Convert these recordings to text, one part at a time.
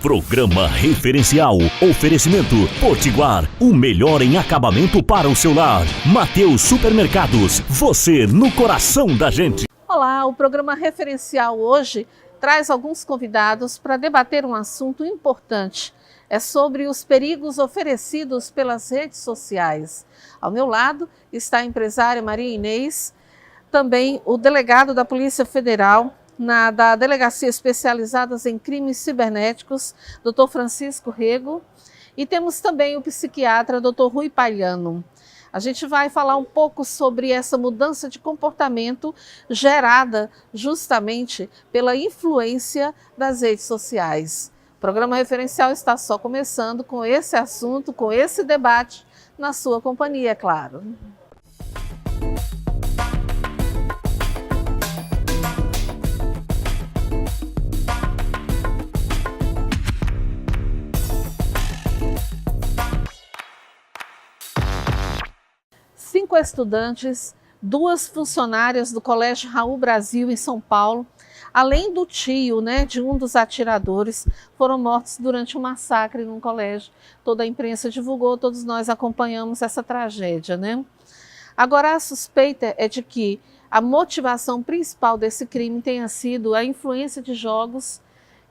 Programa Referencial. Oferecimento Potiguar. O melhor em acabamento para o seu lar. Mateus Supermercados. Você no coração da gente. Olá, o programa Referencial hoje traz alguns convidados para debater um assunto importante. É sobre os perigos oferecidos pelas redes sociais. Ao meu lado está a empresária Maria Inês, também o delegado da Polícia Federal, da Delegacia Especializadas em Crimes Cibernéticos, Dr. Francisco Rego, e temos também o psiquiatra, Dr. Rui Palhano. A gente vai falar um pouco sobre essa mudança de comportamento gerada justamente pela influência das redes sociais. O programa Referencial está só começando com esse assunto, com esse debate, na sua companhia, é claro. Cinco estudantes, duas funcionárias do Colégio Raul Brasil em São Paulo, além do tio, de um dos atiradores, foram mortos durante um massacre num colégio. Toda a imprensa divulgou, todos nós acompanhamos essa tragédia, Agora, a suspeita é de que a motivação principal desse crime tenha sido a influência de jogos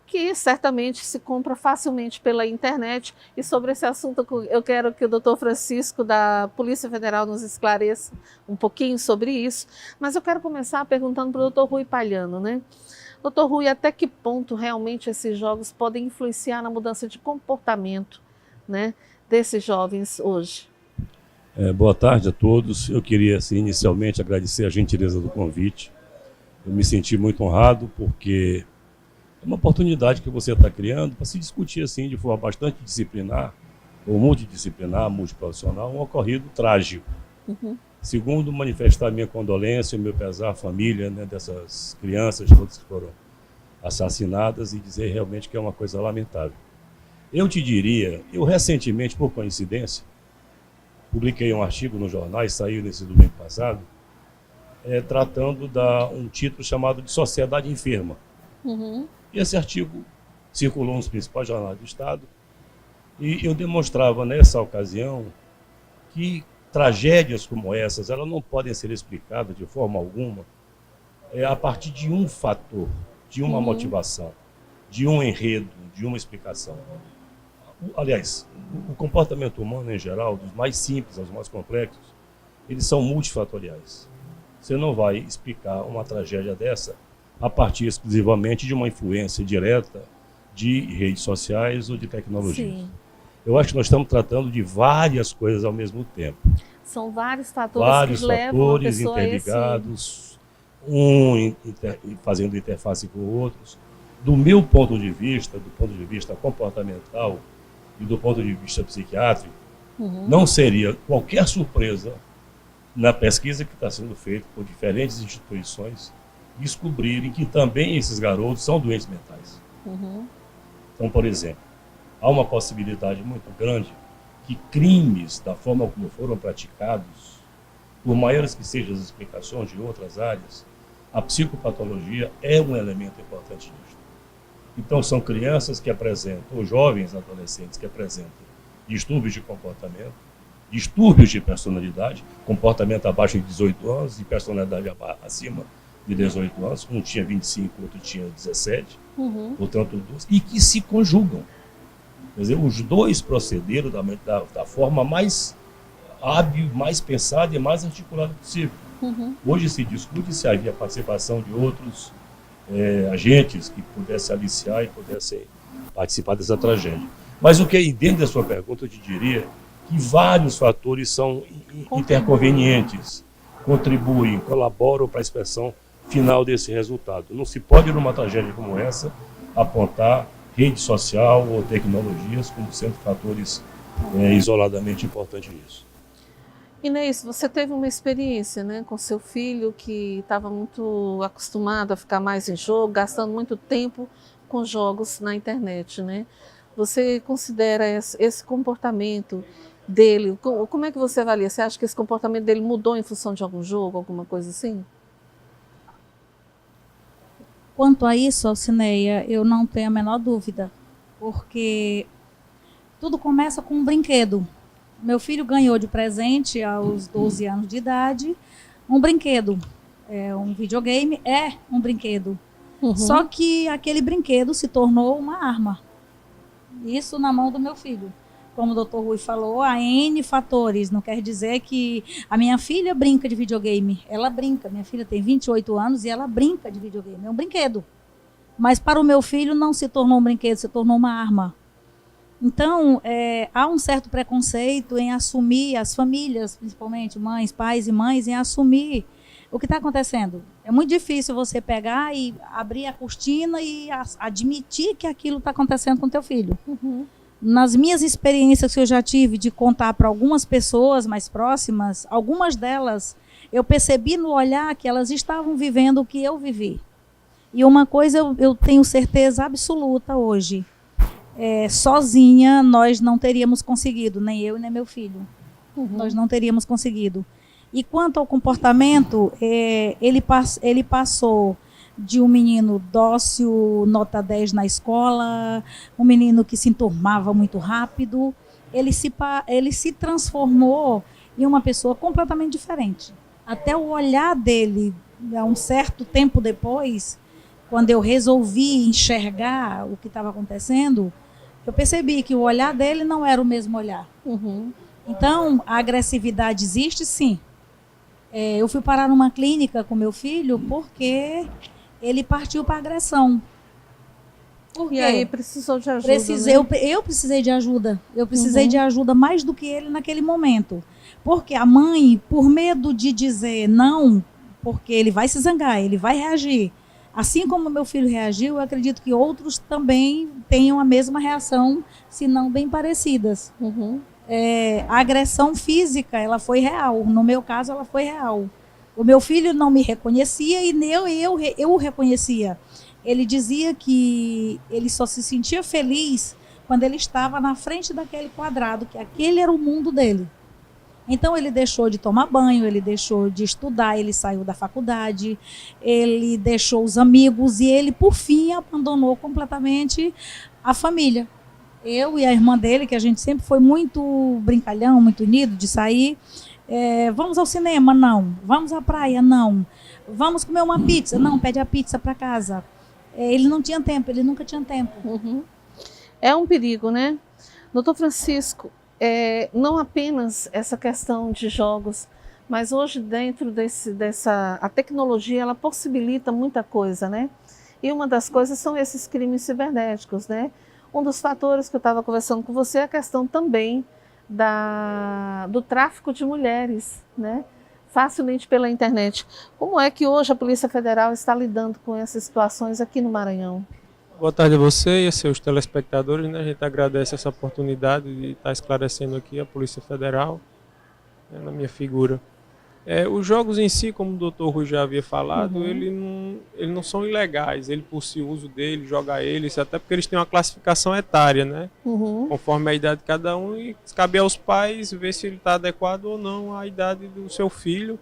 que certamente se compra facilmente pela internet. E sobre esse assunto eu quero que o Dr. Francisco da Polícia Federal nos esclareça um pouquinho sobre isso. Mas eu quero começar perguntando para o Dr. Rui Palhano, Dr. Rui, até que ponto realmente esses jogos podem influenciar na mudança de comportamento, desses jovens hoje? Boa tarde a todos. Eu queria, inicialmente, agradecer a gentileza do convite. Eu me senti muito honrado porque é uma oportunidade que você está criando para se discutir de forma bastante disciplinar, ou multidisciplinar, multiprofissional, um ocorrido trágico. Segundo, manifestar minha condolência, meu pesar à família dessas crianças todas que foram assassinadas e dizer realmente que é uma coisa lamentável. Eu te diria, eu recentemente, por coincidência, publiquei um artigo no jornal, saiu nesse domingo passado, tratando um título chamado de Sociedade Enferma. E esse artigo circulou nos principais jornais do Estado e eu demonstrava nessa ocasião que tragédias como essas, elas não podem ser explicadas de forma alguma a partir de um fator, de uma motivação, de um enredo, de uma explicação. Aliás, o comportamento humano em geral, dos mais simples aos mais complexos, eles são multifatoriais. Você não vai explicar uma tragédia dessa a partir exclusivamente de uma influência direta de redes sociais ou de tecnologias. Sim. Eu acho que nós estamos tratando de várias coisas ao mesmo tempo. São vários fatores que levam a pessoa interligados, fazendo interface com outros. Do meu ponto de vista, do ponto de vista comportamental e do ponto de vista psiquiátrico, não seria qualquer surpresa na pesquisa que está sendo feita por diferentes instituições descobrirem que também esses garotos são doentes mentais. Então, por exemplo, há uma possibilidade muito grande que crimes, da forma como foram praticados, por maiores que sejam as explicações de outras áreas, a psicopatologia é um elemento importante nisso. Então, são crianças que apresentam, ou jovens adolescentes que apresentam distúrbios de comportamento, distúrbios de personalidade, comportamento abaixo de 18 anos e personalidade acima de 18 anos, um tinha 25, outro tinha 17, portanto, e que se conjugam. Quer dizer, os dois procederam da forma mais hábil, mais pensada e mais articulada possível. Hoje se discute se havia participação de outros agentes que pudessem aliciar e pudessem participar dessa tragédia. Mas dentro da sua pergunta, eu te diria que vários fatores são interconvenientes, contribuem, colaboram para a expressão final desse resultado. Não se pode, numa tragédia como essa, apontar rede social ou tecnologias como sendo fatores isoladamente importantes nisso. Inês, você teve uma experiência com seu filho que estava muito acostumado a ficar mais em jogo, gastando muito tempo com jogos na internet, Você considera esse comportamento dele, como é que você avalia? Você acha que esse comportamento dele mudou em função de algum jogo, alguma coisa assim? Quanto a isso, Alcineia, eu não tenho a menor dúvida, porque tudo começa com um brinquedo. Meu filho ganhou de presente aos 12 anos de idade um brinquedo. Um videogame é um brinquedo. Só que aquele brinquedo se tornou uma arma. Isso na mão do meu filho. Como o Dr. Rui falou, há N fatores. Não quer dizer que a minha filha brinca de videogame. Ela brinca. Minha filha tem 28 anos e ela brinca de videogame. É um brinquedo. Mas para o meu filho não se tornou um brinquedo, se tornou uma arma. Então, há um certo preconceito em assumir, as famílias, principalmente mães, pais e mães, em assumir o que está acontecendo. É muito difícil você pegar e abrir a cortina e admitir que aquilo está acontecendo com teu filho. Nas minhas experiências que eu já tive de contar para algumas pessoas mais próximas, algumas delas, eu percebi no olhar que elas estavam vivendo o que eu vivi. E uma coisa eu tenho certeza absoluta hoje. Sozinha nós não teríamos conseguido, nem eu nem meu filho. Nós não teríamos conseguido. E quanto ao comportamento, ele passou de um menino dócil, nota 10 na escola, um menino que se enturmava muito rápido, ele se transformou em uma pessoa completamente diferente. Até o olhar dele, há um certo tempo depois, quando eu resolvi enxergar o que estava acontecendo, eu percebi que o olhar dele não era o mesmo olhar. Então, a agressividade existe, sim. Eu fui parar numa clínica com meu filho porque ele partiu para agressão. Por quê? E aí precisou de ajuda, Eu precisei de ajuda. Eu precisei de ajuda mais do que ele naquele momento. Porque a mãe, por medo de dizer não, porque ele vai se zangar, ele vai reagir. Assim como meu filho reagiu, eu acredito que outros também tenham a mesma reação, se não bem parecidas. A agressão física, ela foi real. No meu caso, ela foi real. O meu filho não me reconhecia e nem eu o reconhecia. Ele dizia que ele só se sentia feliz quando ele estava na frente daquele quadrado, que aquele era o mundo dele. Então ele deixou de tomar banho, ele deixou de estudar, ele saiu da faculdade, ele deixou os amigos e ele, por fim, abandonou completamente a família. Eu e a irmã dele, que a gente sempre foi muito brincalhão, muito unido de sair. Vamos ao cinema? Não. Vamos à praia? Não. Vamos comer uma pizza? Não, pede a pizza para casa. Ele não tinha tempo, ele nunca tinha tempo. É um perigo, né? Doutor Francisco, não apenas essa questão de jogos, mas hoje dentro a tecnologia, ela possibilita muita coisa, né? E uma das coisas são esses crimes cibernéticos, né? Um dos fatores que eu estava conversando com você é a questão também do tráfico de mulheres, né? Facilmente pela internet. Como é que hoje a Polícia Federal está lidando com essas situações aqui no Maranhão? Boa tarde a você e a seus telespectadores, né? A gente agradece essa oportunidade de estar esclarecendo aqui a Polícia Federal, né, na minha figura. Os jogos em si, como o Dr. Rui já havia falado, eles não são ilegais. Ele, por si, o uso dele, joga eles, até porque eles têm uma classificação etária, né? Conforme a idade de cada um, e cabe aos pais ver se ele está adequado ou não à idade do seu filho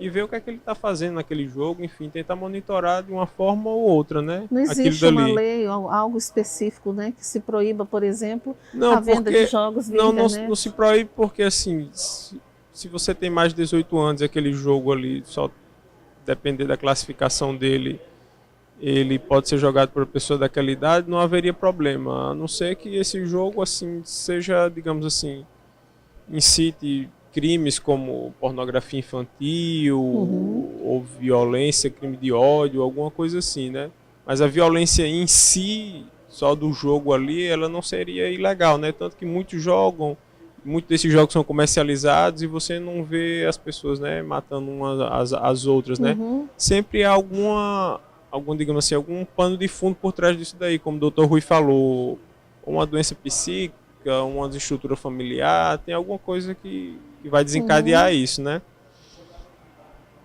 e ver o que é que ele está fazendo naquele jogo, enfim, tentar monitorar de uma forma ou outra, né? Não existe uma lei, algo específico, né, que se proíba, por exemplo, a venda de jogos via internet? Não se proíbe porque, assim, se você tem mais de 18 anos e aquele jogo ali, só depender da classificação dele, ele pode ser jogado por uma pessoa daquela idade, não haveria problema, a não ser que esse jogo, assim, seja, digamos assim, incite crimes como pornografia infantil ou violência, crime de ódio, alguma coisa assim, né? Mas a violência em si, só do jogo ali, ela não seria ilegal, né? Tanto que muitos desses jogos são comercializados e você não vê as pessoas, né, matando umas às outras, né? Sempre há digamos assim, algum pano de fundo por trás disso daí, como o Dr. Rui falou, uma doença psíquica, uma desestrutura familiar, tem alguma coisa que vai desencadear isso, né?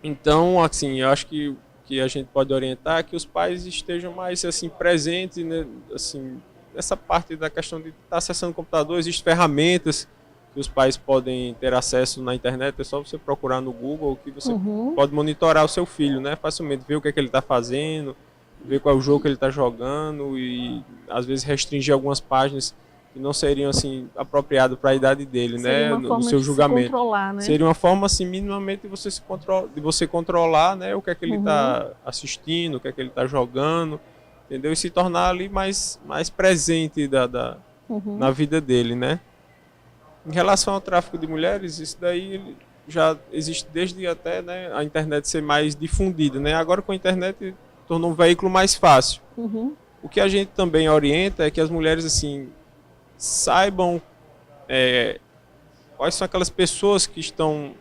Então, assim, eu acho que a gente pode orientar que os pais estejam mais, assim, presentes, né, assim, nessa parte da questão de estar acessando o computador. Existem ferramentas que os pais podem ter acesso na internet, é só você procurar no Google que você pode monitorar o seu filho, né, facilmente, ver o que é que ele está fazendo, ver qual é o jogo que ele está jogando e às vezes restringir algumas páginas que não seriam assim apropriadas para a idade dele, Seria né, uma forma no seu de se julgamento. controlar, né? Seria uma forma assim minimamente de você controlar, né, o que é que ele está assistindo, o que é que ele está jogando, entendeu? E se tornar ali mais presente na vida dele, né? Em relação ao tráfico de mulheres, isso daí já existe desde até, né, a internet ser mais difundida, né? Agora com a internet tornou um veículo mais fácil. O que a gente também orienta é que as mulheres assim saibam quais são aquelas pessoas que estão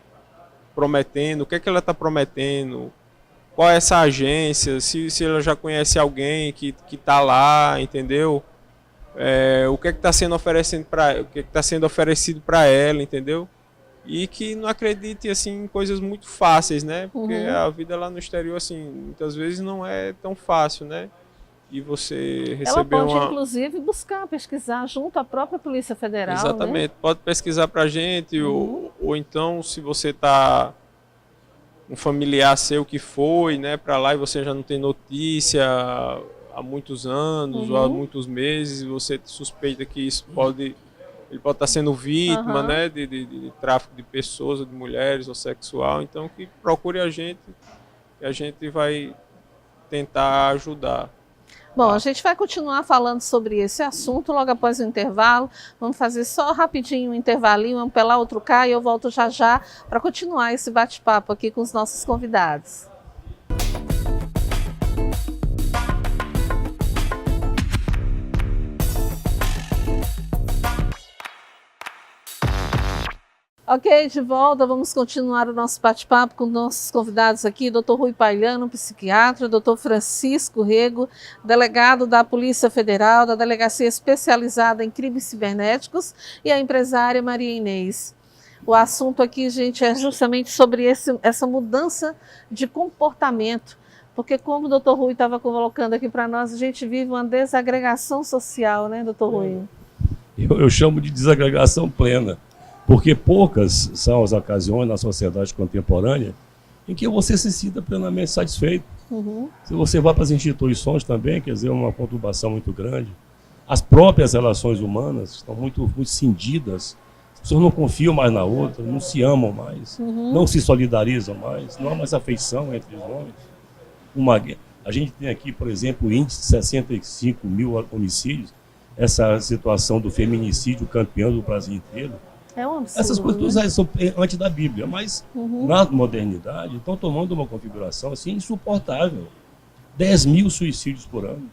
prometendo, o que é que ela está prometendo, qual é essa agência, se ela já conhece alguém que está lá, entendeu? O que é que está sendo oferecido para ela, entendeu? E que não acredite assim em coisas muito fáceis, né? Porque a vida lá no exterior assim muitas vezes não é tão fácil, né? E você receber Ela pode, inclusive, buscar, pesquisar junto à própria Polícia Federal. Exatamente, né? Pode pesquisar para a gente, ou então, se você está um familiar seu que foi, né, para lá e você já não tem notícia há muitos anos ou há muitos meses, você suspeita que ele pode estar sendo vítima, né, de tráfico de pessoas, de mulheres ou sexual, então que procure a gente e a gente vai tentar ajudar. Bom, a gente vai continuar falando sobre esse assunto logo após o intervalo. Vamos fazer só rapidinho um intervalinho, vamos pelar outro cá e eu volto já para continuar esse bate-papo aqui com os nossos convidados. Ok, de volta, vamos continuar o nosso bate-papo com nossos convidados aqui, Dr. Rui Pailiano, psiquiatra, Dr. Francisco Rego, delegado da Polícia Federal, da Delegacia Especializada em Crimes Cibernéticos, e a empresária Maria Inês. O assunto aqui, gente, é justamente sobre essa mudança de comportamento, porque como o Dr. Rui estava colocando aqui para nós, a gente vive uma desagregação social, né, Dr. Rui? Eu chamo de desagregação plena. Porque poucas são as ocasiões na sociedade contemporânea em que você se sinta plenamente satisfeito. Se você vai para as instituições também, quer dizer, uma conturbação muito grande. As próprias relações humanas estão muito cindidas. As pessoas não confiam mais na outra, não se amam mais, não se solidarizam mais, não há mais afeição entre os homens. A gente tem aqui, por exemplo, o índice de 65 mil homicídios, essa situação do feminicídio campeão do Brasil inteiro. É um absurdo, essas coisas né? são antes da Bíblia, mas na modernidade estão tomando uma configuração assim insuportável. 10 mil suicídios por ano.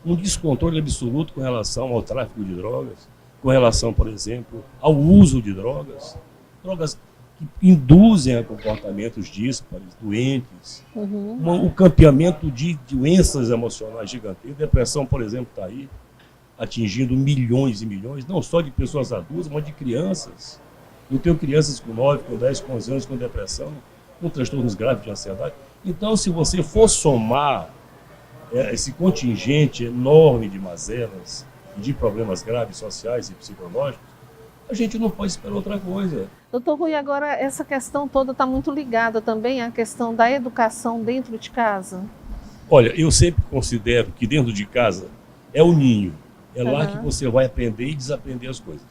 Um descontrole absoluto com relação ao tráfico de drogas, com relação, por exemplo, ao uso de drogas. Drogas que induzem a comportamentos díspares, doentes. O campeamento de doenças emocionais gigantescas. Depressão, por exemplo, está aí, atingindo milhões e milhões, não só de pessoas adultas, mas de crianças. Eu tenho crianças com 9, com 10, com 11 anos com depressão, com transtornos graves de ansiedade. Então, se você for somar esse contingente enorme de mazelas, de problemas graves sociais e psicológicos, a gente não pode esperar outra coisa. Doutor Rui, agora essa questão toda está muito ligada também à questão da educação dentro de casa? Olha, eu sempre considero que dentro de casa é o ninho. É lá que você vai aprender e desaprender as coisas.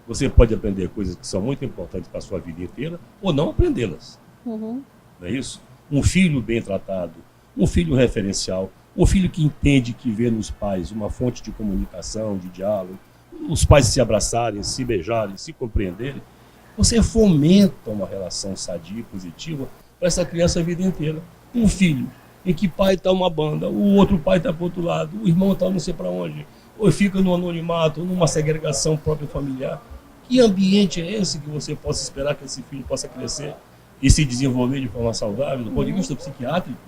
Você pode aprender coisas que são muito importantes para a sua vida inteira ou não aprendê-las. Não é isso? Um filho bem tratado, um filho referencial, um filho que entende, que vê nos pais uma fonte de comunicação, de diálogo, os pais se abraçarem, se beijarem, se compreenderem. Você fomenta uma relação sadia e positiva para essa criança a vida inteira. Um filho em que pai está uma banda, o outro pai está para o outro lado, o irmão está não sei para onde, ou fica no anonimato, numa segregação própria familiar. Que ambiente é esse que você possa esperar que esse filho possa crescer e se desenvolver de forma saudável? Do ponto de vista psiquiátrico,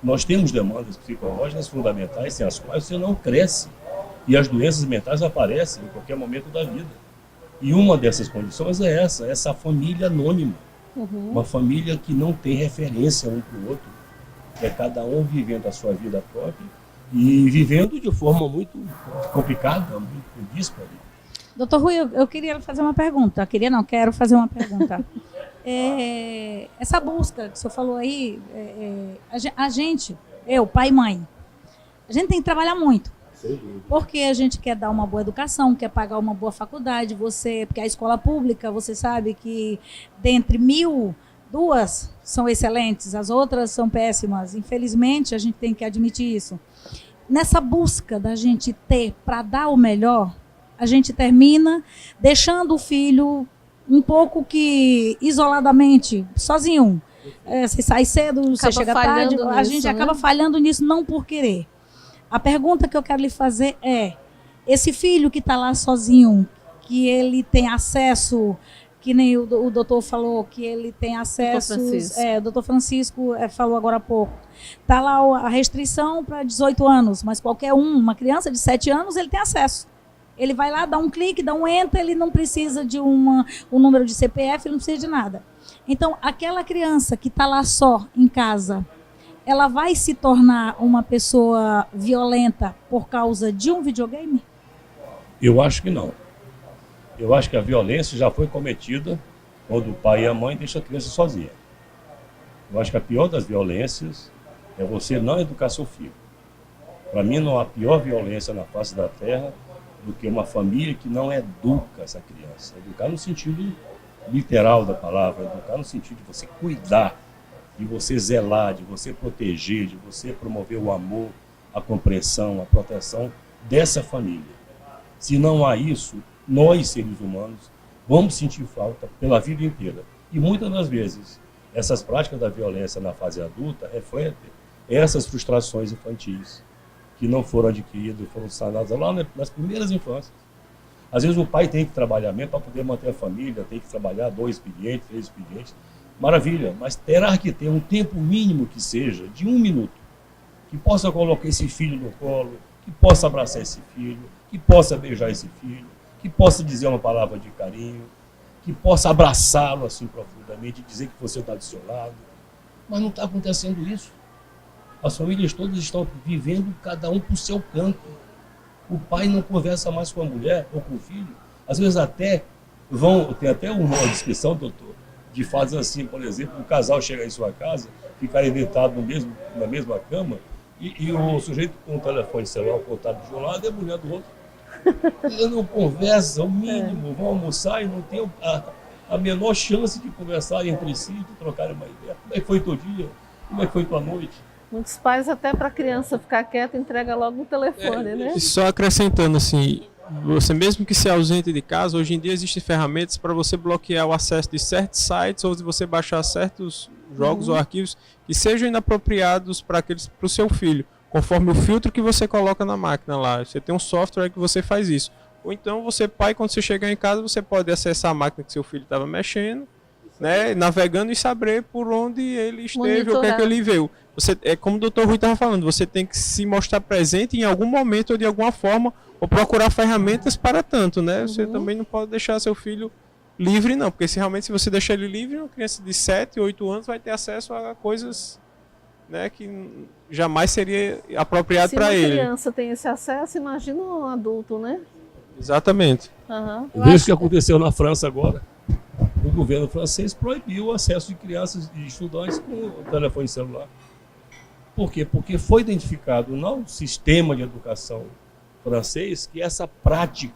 nós temos demandas psicológicas fundamentais sem as quais você não cresce. E as doenças mentais aparecem em qualquer momento da vida. E uma dessas condições é essa família anônima. Uma família que não tem referência um para o outro. É cada um vivendo a sua vida própria e vivendo de forma muito complicada, muito díspara. Doutor Rui, eu queria fazer uma pergunta. Quero fazer uma pergunta. Essa busca que o senhor falou aí, a gente, eu, pai e mãe, a gente tem que trabalhar muito. Porque a gente quer dar uma boa educação, quer pagar uma boa faculdade, porque a escola pública, você sabe que dentre 1000, 2 são excelentes, as outras são péssimas. Infelizmente, a gente tem que admitir isso. Nessa busca da gente ter para dar o melhor, a gente termina deixando o filho um pouco que isoladamente, sozinho. Você sai cedo, você chega tarde, a gente acaba falhando nisso não por querer. A pergunta que eu quero lhe fazer é, esse filho que está lá sozinho, que ele tem acesso, que nem o doutor falou, que ele tem acesso... O doutor Francisco falou agora há pouco. Está lá a restrição para 18 anos, mas qualquer uma criança de 7 anos, ele tem acesso. Ele vai lá, dá um clique, dá um enter, ele não precisa de um número de CPF, ele não precisa de nada. Então, aquela criança que está lá só, em casa, ela vai se tornar uma pessoa violenta por causa de um videogame? Eu acho que não. Eu acho que a violência já foi cometida quando o pai e a mãe deixam a criança sozinha. Eu acho que a pior das violências é você não educar seu filho. Para mim, não há pior violência na face da terra do que uma família que não educa essa criança. Educar no sentido literal da palavra, educar no sentido de você cuidar, de você zelar, de você proteger, de você promover o amor, a compreensão, a proteção dessa família. Se não há isso, nós, seres humanos, vamos sentir falta pela vida inteira. E muitas das vezes, essas práticas da violência na fase adulta refletem essas frustrações infantis que não foram adquiridas, foram sanadas lá nas primeiras infâncias. Às vezes o pai tem que trabalhar mesmo para poder manter a família, tem que trabalhar 2 expedientes, 3 expedientes. Maravilha, mas terá que ter um tempo mínimo que seja de 1 minuto, que possa colocar esse filho no colo, que possa abraçar esse filho, que possa beijar esse filho, que possa dizer uma palavra de carinho, que possa abraçá-lo assim profundamente e dizer que você está do seu lado. Mas não está acontecendo isso. As famílias todas estão vivendo cada um para o seu canto. O pai não conversa mais com a mulher ou com o filho. Às vezes tem até uma descrição, doutor, de fases assim, por exemplo, o casal chega em sua casa, ficarem deitados na mesma cama, e o sujeito com o telefone celular apontado de um lado e a mulher do outro. Eles não conversam, o mínimo, vão almoçar e não tem a menor chance de conversar entre si, de trocarem uma ideia. Como é que foi teu dia? Como é que foi tua noite? Muitos pais, até para a criança ficar quieta, entrega logo o telefone, né? E só acrescentando assim, você mesmo que se ausente de casa, hoje em dia existem ferramentas para você bloquear o acesso de certos sites ou de você baixar certos jogos ou arquivos que sejam inapropriados para o seu filho, conforme o filtro que você coloca na máquina lá. Você tem um software que você faz isso. Ou então você, pai, quando você chegar em casa, você pode acessar a máquina que seu filho estava mexendo, né, navegando e saber por onde ele esteve, o que é que ele viu. Como o doutor Rui estava falando, você tem que se mostrar presente em algum momento ou de alguma forma, ou procurar ferramentas para tanto, né? Você também não pode deixar seu filho livre, não, porque se você deixar ele livre, uma criança de 7, 8 anos vai ter acesso a coisas, né, que jamais seria apropriado para ele. Se uma criança tem esse acesso, imagina um adulto, né? Exatamente. Veja o que aconteceu na França agora. O governo francês proibiu o acesso de crianças e estudantes com o telefone celular. Por quê? Porque foi identificado no sistema de educação francês que essa prática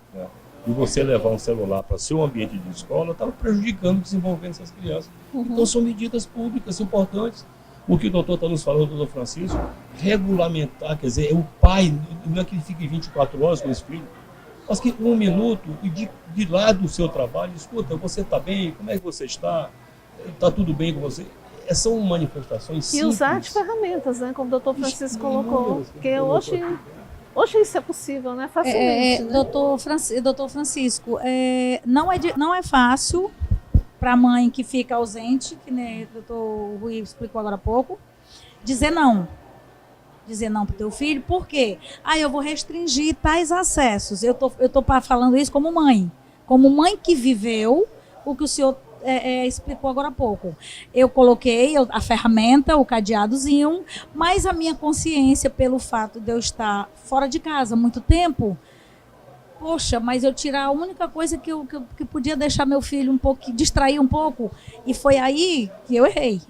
de você levar um celular para seu ambiente de escola estava prejudicando o desenvolvimento dessas crianças. Então são medidas públicas importantes. O que o doutor está nos falando, o doutor Francisco, regulamentar, quer dizer, o pai, não é que ele fique 24 horas com esse filho, mas que 1 minuto, e de lá do seu trabalho, escuta, você está bem? Como é que você está? Está tudo bem com você? São manifestações simples. E usar de ferramentas, né? Como o doutor Francisco colocou, porque hoje isso é possível, né? Facilmente. Né? Doutor Francisco, não é fácil para a mãe que fica ausente, que né, o doutor Rui explicou agora há pouco, dizer não. Dizer não para o teu filho, por quê? Eu vou restringir tais acessos. Eu tô falando isso como mãe que viveu o que o senhor explicou agora há pouco. Eu coloquei a ferramenta, o cadeadozinho, mas a minha consciência, pelo fato de eu estar fora de casa há muito tempo, poxa, mas eu tirar a única coisa que podia deixar meu filho distrair um pouco, e foi aí que eu errei.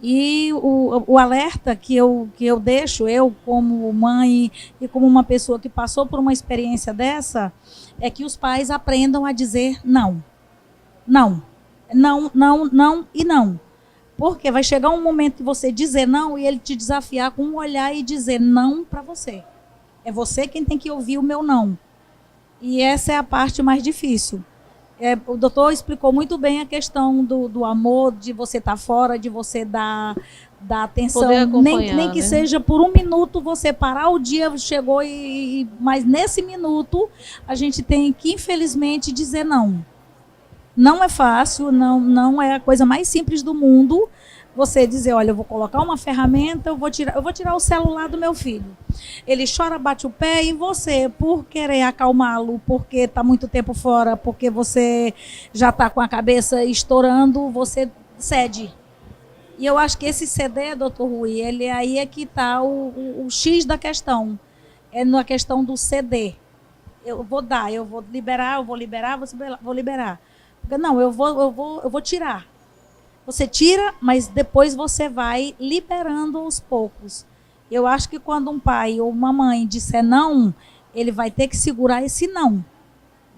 E o alerta que eu deixo, eu como mãe e como uma pessoa que passou por uma experiência dessa, é que os pais aprendam a dizer não. Não. Não, não, não e não. Porque vai chegar um momento que você dizer não e ele te desafiar com um olhar e dizer não para você. É você quem tem que ouvir o meu não. E essa é a parte mais difícil. O doutor explicou muito bem a questão do amor, de você estar fora, de você dar atenção. Nem que seja por um minuto, você parar, o dia chegou, mas nesse minuto a gente tem que, infelizmente, dizer não. Não é fácil, não é a coisa mais simples do mundo. Você dizer, olha, eu vou colocar uma ferramenta, eu vou tirar o celular do meu filho. Ele chora, bate o pé e você, por querer acalmá-lo, porque está muito tempo fora, porque você já está com a cabeça estourando, você cede. E eu acho que esse ceder, doutor Rui, ele aí é que está o X da questão. É na questão do ceder. Eu vou dar, eu vou liberar, vou liberar. Porque, não, eu vou tirar. Você tira, mas depois você vai liberando aos poucos. Eu acho que quando um pai ou uma mãe disser não, ele vai ter que segurar esse não.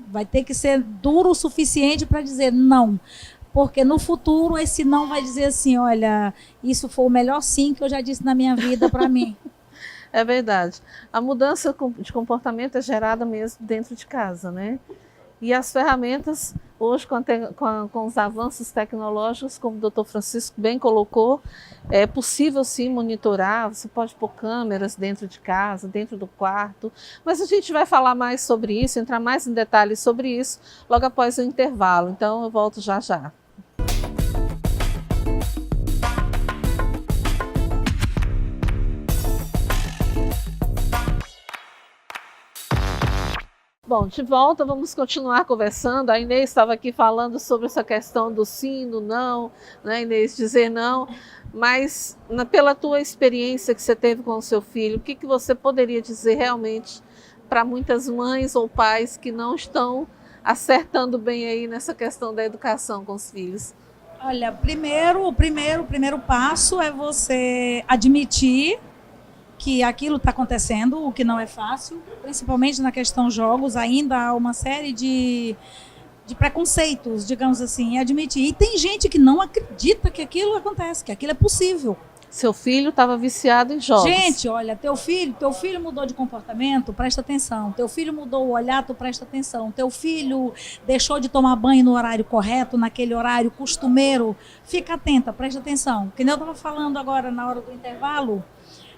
Vai ter que ser duro o suficiente para dizer não. Porque no futuro esse não vai dizer assim, olha, isso foi o melhor sim que eu já disse na minha vida para mim. É verdade. A mudança de comportamento é gerada mesmo dentro de casa, né? E as ferramentas, hoje, com os avanços tecnológicos, como o doutor Francisco bem colocou, é possível sim monitorar, você pode pôr câmeras dentro de casa, dentro do quarto, mas a gente vai falar mais sobre isso, entrar mais em detalhes sobre isso, logo após o intervalo. Então eu volto já já. Bom, de volta, vamos continuar conversando. A Inês estava aqui falando sobre essa questão do sim, do não, né, Inês, dizer não, mas pela tua experiência que você teve com o seu filho, o que você poderia dizer realmente para muitas mães ou pais que não estão acertando bem aí nessa questão da educação com os filhos? Olha, o primeiro passo é você admitir que aquilo está acontecendo, o que não é fácil, principalmente na questão jogos, ainda há uma série de preconceitos, digamos assim, admitir. E tem gente que não acredita que aquilo acontece, que aquilo é possível. Seu filho estava viciado em jogos. Gente, olha, teu filho mudou de comportamento, presta atenção. Teu filho mudou o olhar, tu presta atenção. Teu filho deixou de tomar banho no horário correto, naquele horário costumeiro, fica atenta, presta atenção. Que nem eu estava falando agora na hora do intervalo,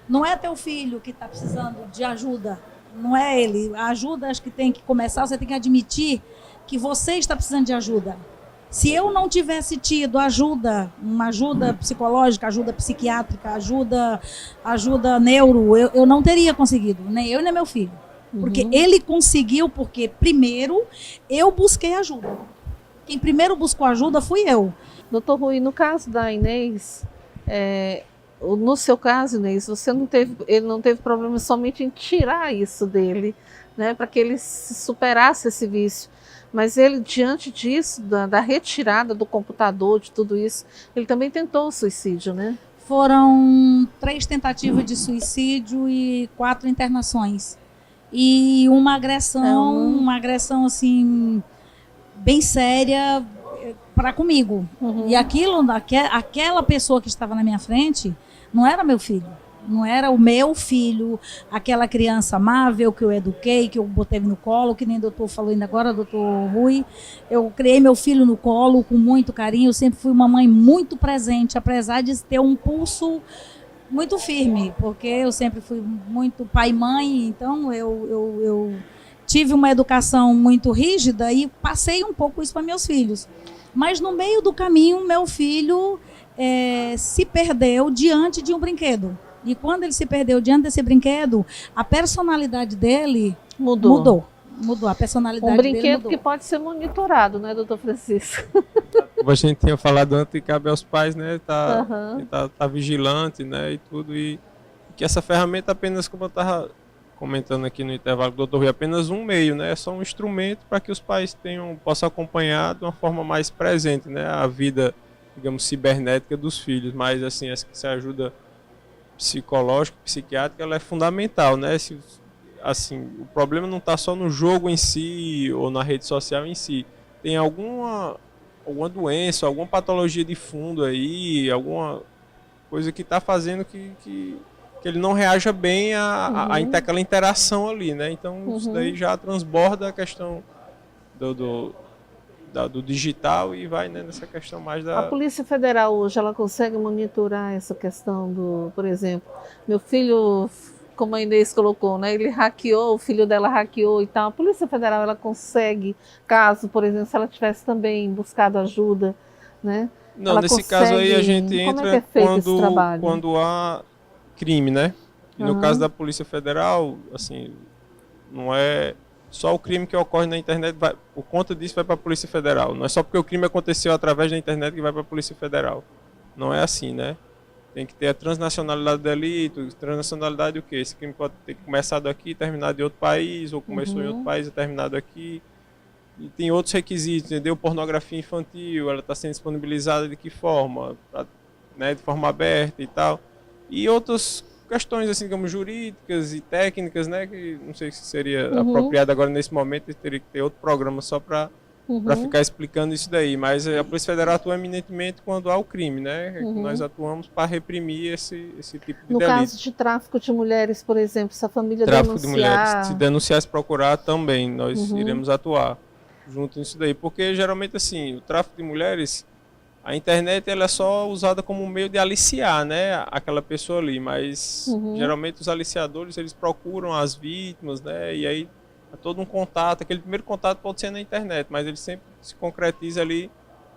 não é teu filho que está precisando de ajuda, não é ele. A ajuda, acho que tem que começar, você tem que admitir que você está precisando de ajuda. Se eu não tivesse tido ajuda, uma ajuda psicológica, ajuda psiquiátrica, ajuda neuro, eu não teria conseguido, nem eu nem meu filho. Porque ele conseguiu, porque primeiro eu busquei ajuda. Quem primeiro buscou ajuda fui eu. Doutor Rui, no caso da Inês, no seu caso, Inês, ele não teve problema somente em tirar isso dele, né, para que ele superasse esse vício. Mas ele, diante disso, da retirada do computador, de tudo isso, ele também tentou o suicídio, né? Foram 3 tentativas de suicídio e 4 internações. E uma agressão assim, bem séria para comigo. E aquela pessoa que estava na minha frente não era meu filho. Não era o meu filho, aquela criança amável que eu eduquei, que eu botei no colo, que nem o doutor falou ainda agora, doutor Rui. Eu criei meu filho no colo com muito carinho, eu sempre fui uma mãe muito presente, apesar de ter um pulso muito firme, porque eu sempre fui muito pai e mãe, então eu tive uma educação muito rígida e passei um pouco isso para meus filhos. Mas no meio do caminho, meu filho se perdeu diante de um brinquedo. E quando ele se perdeu diante desse brinquedo, a personalidade dele mudou. A personalidade dele mudou. Um brinquedo que pode ser monitorado, né, doutor Francisco? Como a gente tinha falado antes, cabe aos pais, né, tá vigilante, né, e tudo. E que essa ferramenta apenas, como eu estava comentando aqui no intervalo do doutor Rui, apenas um meio, né, é só um instrumento para que os pais possam acompanhar de uma forma mais presente, né, a vida digamos, cibernética dos filhos, mas assim, essa ajuda psicológica, psiquiátrica, ela é fundamental, né? Assim, o problema não está só no jogo em si ou na rede social em si. Tem alguma doença, alguma patologia de fundo aí, alguma coisa que está fazendo que ele não reaja bem àquela interação ali, né? Então isso daí já transborda a questão do digital e vai, né, nessa questão mais da... A Polícia Federal hoje, ela consegue monitorar essa questão do, por exemplo, meu filho, como a Inês colocou, né, ele hackeou, o filho dela hackeou e tal. A Polícia Federal, ela consegue, caso, por exemplo, se ela tivesse também buscado ajuda, né? Não, ela nesse consegue... caso aí a gente entra quando há crime, né? E no caso da Polícia Federal, assim, não é só o crime que ocorre na internet, por conta disso vai para a Polícia Federal. Não é só porque o crime aconteceu através da internet que vai para a Polícia Federal. Não é assim, né? Tem que ter a transnacionalidade do delito. Transnacionalidade o quê? Esse crime pode ter começado aqui e terminado em outro país, ou começou em outro país e terminado aqui. E tem outros requisitos, entendeu? Pornografia infantil, ela está sendo disponibilizada de que forma? Né? De forma aberta e tal. E outras questões assim como jurídicas e técnicas, né, que não sei se seria apropriado agora nesse momento, teria que ter outro programa só para ficar explicando isso daí, mas a Polícia Federal atua eminentemente quando há o crime, né? Nós atuamos para reprimir esse tipo de delito. No caso de tráfico de mulheres, por exemplo, se a família tráfico denunciar... de mulheres, se denunciar, se procurar também, nós iremos atuar junto nisso daí, porque geralmente assim, o tráfico de mulheres, a internet ela é só usada como um meio de aliciar, né, aquela pessoa ali, mas geralmente os aliciadores eles procuram as vítimas, né, e aí há todo um contato, aquele primeiro contato pode ser na internet, mas ele sempre se concretiza ali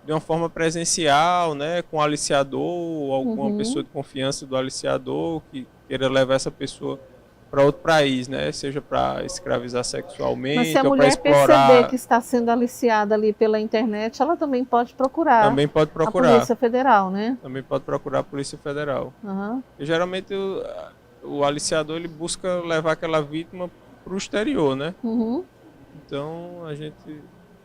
de uma forma presencial, né, com o aliciador, ou alguma pessoa de confiança do aliciador que queira levar essa pessoa para outro país, né? Seja para escravizar sexualmente, mas se a ou para mulher explorar... perceber que está sendo aliciada ali pela internet, ela também pode procurar. Também pode procurar. A Polícia Federal, né? Também pode procurar a Polícia Federal. E geralmente o aliciador ele busca levar aquela vítima para o exterior, né? Então a gente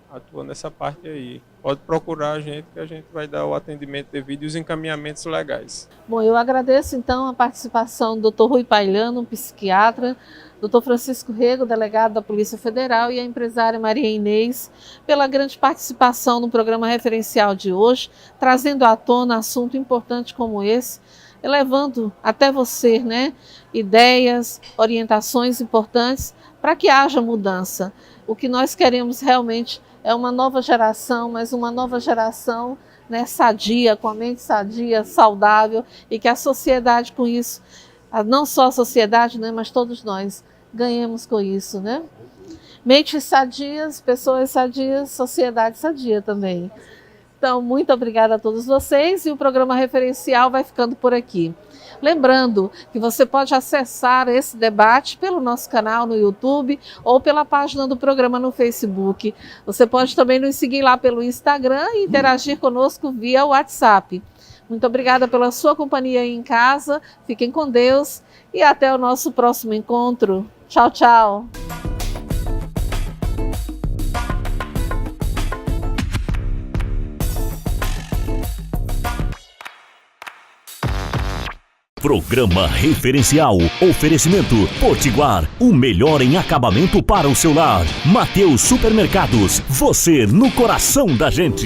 atua nessa parte aí. Pode procurar a gente que a gente vai dar o atendimento devido e os encaminhamentos legais. Bom, eu agradeço então a participação do Dr. Rui Pailhano, psiquiatra, Dr. Francisco Rego, delegado da Polícia Federal, e a empresária Maria Inês, pela grande participação no programa referencial de hoje, trazendo à tona assunto importante como esse, elevando até você, né, ideias, orientações importantes para que haja mudança. O que nós queremos realmente é uma nova geração, mas uma nova geração, né, sadia, com a mente sadia, saudável, e que a sociedade com isso, não só a sociedade, né, mas todos nós ganhemos com isso, né? Mentes sadias, pessoas sadias, sociedade sadia também. Então, muito obrigada a todos vocês, e o programa referencial vai ficando por aqui. Lembrando que você pode acessar esse debate pelo nosso canal no YouTube ou pela página do programa no Facebook. Você pode também nos seguir lá pelo Instagram e interagir conosco via WhatsApp. Muito obrigada pela sua companhia aí em casa. Fiquem com Deus e até o nosso próximo encontro. Tchau, tchau. Programa Referencial. Oferecimento Potiguar. O melhor em acabamento para o seu lar. Mateus Supermercados. Você no coração da gente.